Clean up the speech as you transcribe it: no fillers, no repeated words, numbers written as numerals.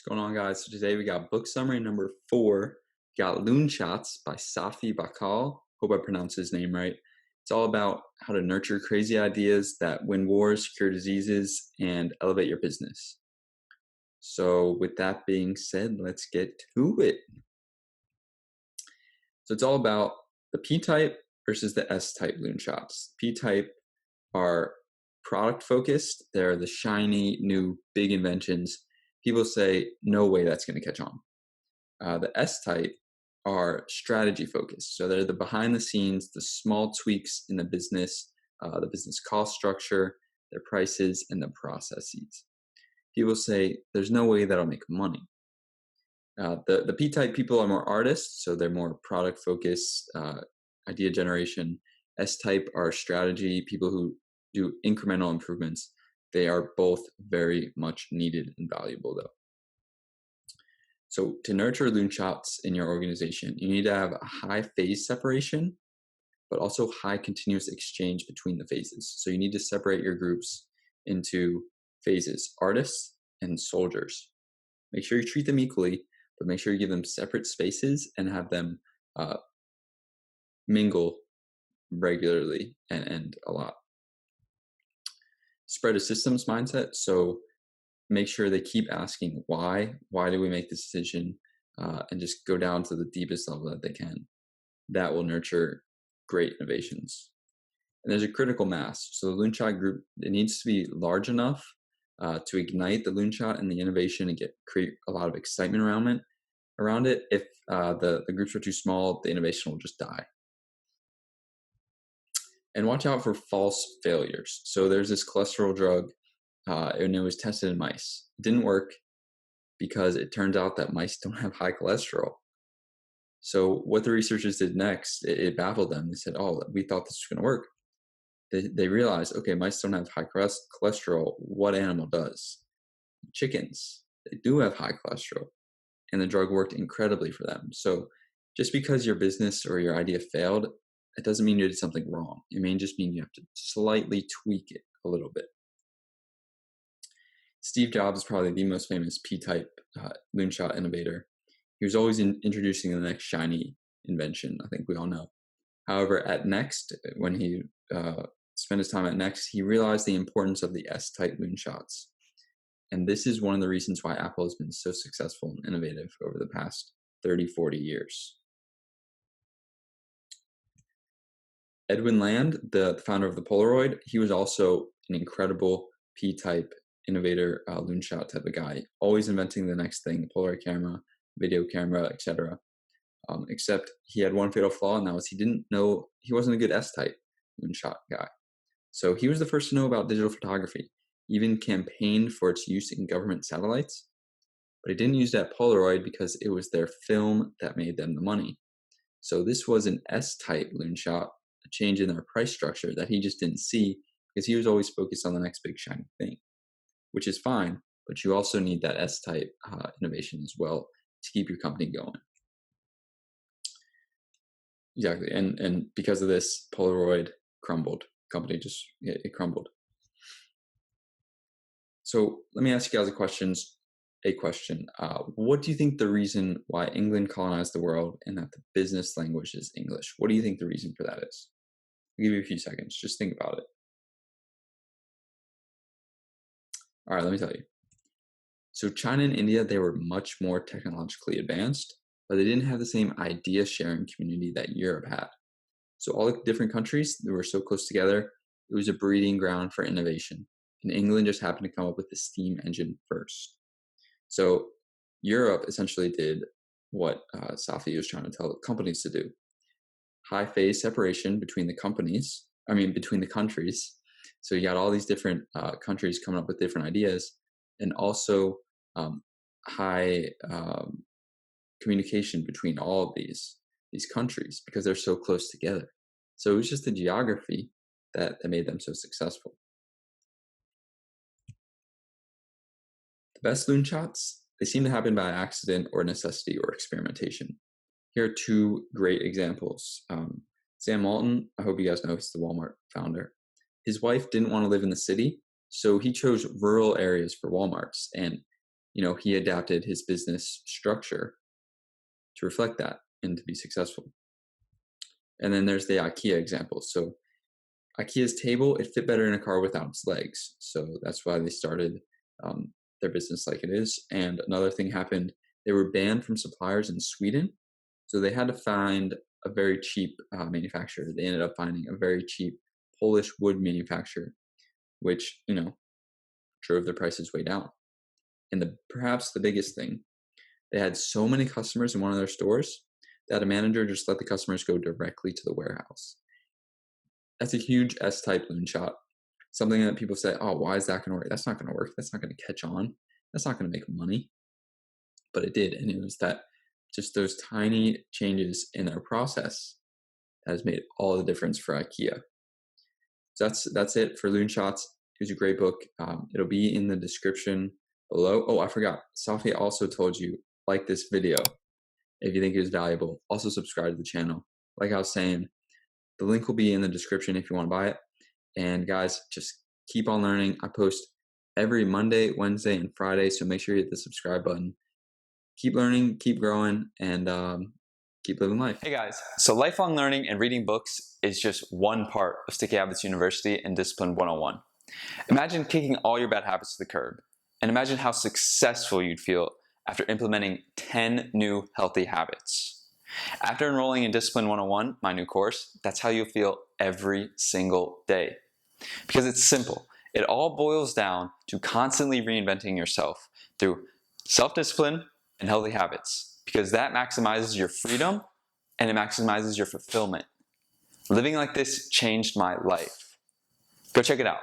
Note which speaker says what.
Speaker 1: What's going on, guys? So today we got book summary number 4. We got Loonshots by Safi Bakal. Hope I pronounced his name right. It's all about how to nurture crazy ideas that win wars, cure diseases, and elevate your business. So with that being said, let's get to it. So it's all about the P-type versus the S-type Loonshots. P-type are product focused. They're the shiny, new, big inventions. People say, no way that's going to catch on. The S-type are strategy focused. So they're the behind the scenes, the small tweaks in the business cost structure, their prices, and the processes. People say, there's no way that'll make money. The P-type people are more artists, so they're more product focused, idea generation. S-type are strategy, people who do incremental improvements. They are both very much needed and valuable, though. So to nurture Loonshots in your organization, you need to have a high phase separation, but also high continuous exchange between the phases. So you need to separate your groups into phases, artists and soldiers. Make sure you treat them equally, but make sure you give them separate spaces and have them mingle regularly and a lot. Spread a systems mindset. So make sure they keep asking why do we make this decision, and just go down to the deepest level that they can. That will nurture great innovations. And there's a critical mass. So the Loonshot group, it needs to be large enough to ignite the Loonshot and the innovation and create a lot of excitement around it. If the groups are too small, the innovation will just die. And watch out for false failures. So there's this cholesterol drug, and it was tested in mice. It didn't work because it turns out that mice don't have high cholesterol. So what the researchers did next, it baffled them. They said, oh, we thought this was going to work. They realized, okay, mice don't have high cholesterol. What animal does? Chickens. They do have high cholesterol. And the drug worked incredibly for them. So just because your business or your idea failed, it doesn't mean you did something wrong. It may just mean you have to slightly tweak it a little bit. Steve Jobs is probably the most famous P-type Loonshot innovator. He was always introducing the next shiny invention, I think we all know. However, at Next, when he spent his time at Next, he realized the importance of the S-type Loonshots. And this is one of the reasons why Apple has been so successful and innovative over the past 30, 40 years. Edwin Land, the founder of the Polaroid, he was also an incredible P-type innovator, Loonshot type of guy, always inventing the next thing, Polaroid camera, video camera, etc. Except he had one fatal flaw, and that was he wasn't a good S-type Loonshot guy. So he was the first to know about digital photography, even campaigned for its use in government satellites, but he didn't use that Polaroid because it was their film that made them the money. So this was an S-type Loonshot, a change in their price structure that he just didn't see because he was always focused on the next big shiny thing, which is fine, but you also need that S-type innovation as well to keep your company going. Exactly, and because of this, Polaroid crumbled. Company it crumbled. So let me ask you guys a question. What do you think the reason why England colonized the world and that the business language is English? What do you think the reason for that is? I'll give you a few seconds. Just think about it. All right, let me tell you. So China and India, they were much more technologically advanced, but they didn't have the same idea sharing community that Europe had. So all the different countries, they were so close together, it was a breeding ground for innovation. And England just happened to come up with the steam engine first. So Europe essentially did what Safi was trying to tell companies to do. High phase separation between the countries. So you got all these different countries coming up with different ideas, and also high communication between all of these countries because they're so close together. So it was just the geography that made them so successful. The best Loonshots, they seem to happen by accident or necessity or experimentation. Here are two great examples. Sam Walton, I hope you guys know, he's the Walmart founder. His wife didn't want to live in the city, so he chose rural areas for Walmarts. And he adapted his business structure to reflect that and to be successful. And then there's the IKEA example. So IKEA's table, it fit better in a car without its legs. So that's why they started their business like it is. And another thing happened, they were banned from suppliers in Sweden. So they had to find a very cheap manufacturer. They ended up finding a very cheap Polish wood manufacturer, which, drove their prices way down. And perhaps the biggest thing, they had so many customers in one of their stores that a manager just let the customers go directly to the warehouse. That's a huge S-type loonshot. Something that people say, oh, why is that going to work? That's not going to work. That's not going to catch on. That's not going to make money. But it did. And it was that just those tiny changes in their process that has made all the difference for IKEA. So that's it for Loonshots. It was a great book. It'll be in the description below. Oh, I forgot. Safi also told you, like this video if you think it was valuable. Also subscribe to the channel. Like I was saying, the link will be in the description if you want to buy it. And guys, just keep on learning. I post every Monday, Wednesday, and Friday, so make sure you hit the subscribe button. Keep learning, keep growing, and keep living life.
Speaker 2: Hey guys, so lifelong learning and reading books is just one part of Sticky Habits University and Discipline 101. Imagine kicking all your bad habits to the curb, and imagine how successful you'd feel after implementing 10 new healthy habits. After enrolling in Discipline 101, my new course, that's how you'll feel every single day. Because it's simple. It all boils down to constantly reinventing yourself through self-discipline and healthy habits, because that maximizes your freedom and it maximizes your fulfillment. Living like this changed my life. Go check it out.